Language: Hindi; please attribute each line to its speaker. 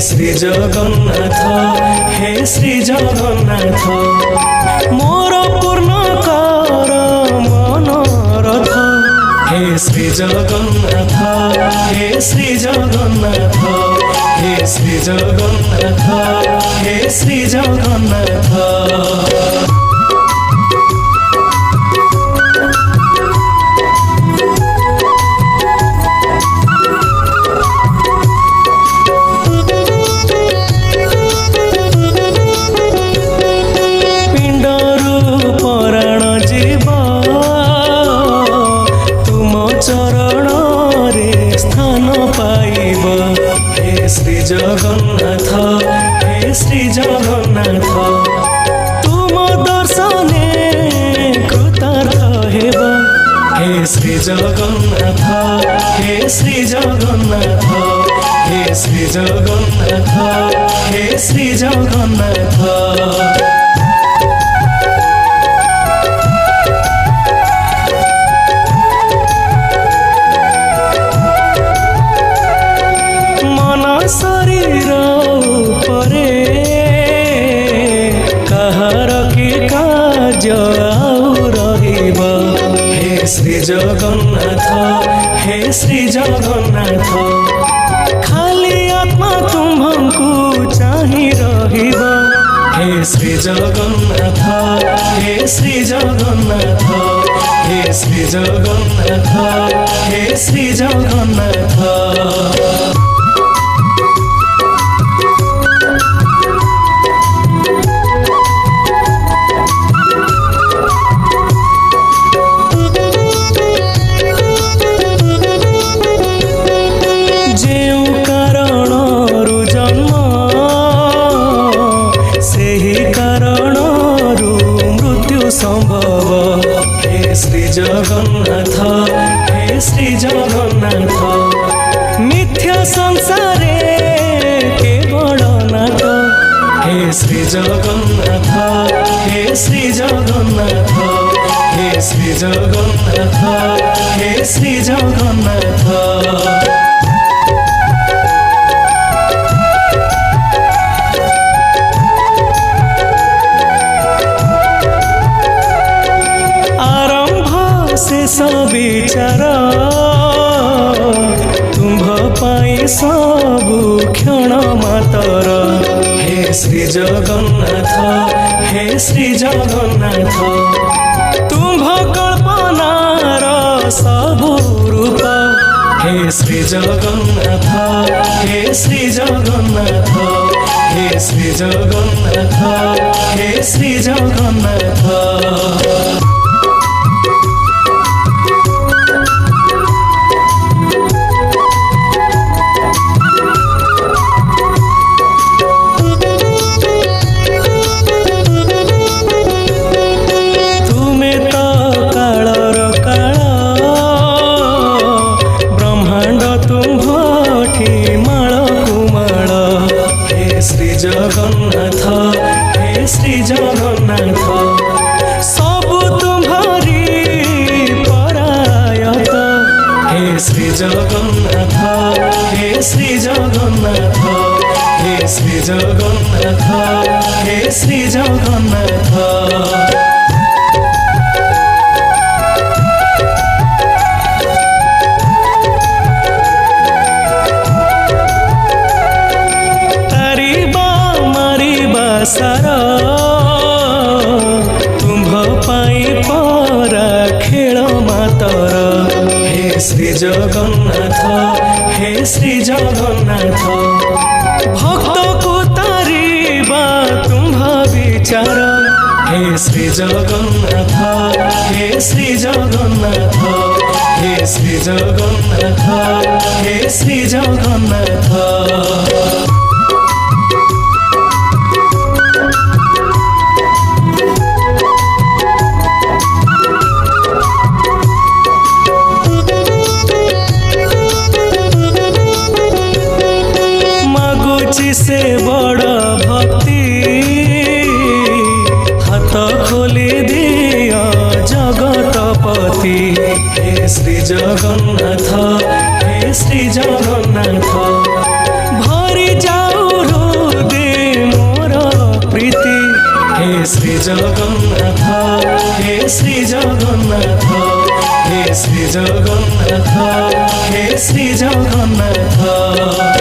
Speaker 1: श्री जगन्नाथ हे श्री जगन्नाथ मोर पूर्ण कर मनोरथ हे श्री जगन्नाथ हे श्री जगन्नाथ हे श्री जगन्नाथ हे श्री जगन्नाथ। श्री जगन्नाथ हे श्री जगन्नाथ तुम दर्शने कृतार्थ हेब हे श्री जगन्नाथ हे श्री जगन्नाथ हे श्री जगन्नाथ हे श्री जगन्नाथ। शरीर परे कहार कि कार्य रहिब हे श्री जगन्नाथ हे श्री जगन्नाथ खाली आत्मा तुम्हंकु चाहि रहिब हे श्री जगन्नाथ हे श्री जगन्नाथ हे श्री जगन्नाथ हे श्री जगन्नाथ। संभव हे श्री जगन्नाथ हे श्री जगन्नाथ मिथ्या संसारे केवल नाट हे श्री जगन्नाथ हे श्री जगन्नाथ हे श्री जगन्नाथ हे श्री जगन्नाथ। शेष विचार तुम्भ पाई सबु क्षण मातर हे श्री जगन्नाथ हे श्री जगन्नाथ तुम्भ कल्पनार सबु रूप हे श्री जगन्नाथ हे श्री जगन्नाथ हे श्री जगन्नाथ हे श्री जगन्नाथ। जगन्नाथ हे श्री जगन्नाथ सबु तुम्हारी परायत हे श्री जगन्नाथ हे श्री जगन्नाथ हे श्री जगन्नाथ हे श्री जगन्नाथ। सार तुम्भ पाई परा खेल मातर हे श्री जगन्नाथ हे श्री जगन्नाथ भक्त को तारिबा तुम्भ विचार हे श्री जगन्नाथ हे श्री जगन्नाथ हे श्री जगन्नाथ हे श्री जगन्नाथ। से बड़ भक्ति हाथ खोली दिया जगतपति हे श्री जगन्नाथ हे श्री जगन्नाथ भरी जाऊ जगन्नाथ हे श्री जगन्नाथ हे श्री जगन्नाथ हे श्री जगन्नाथ।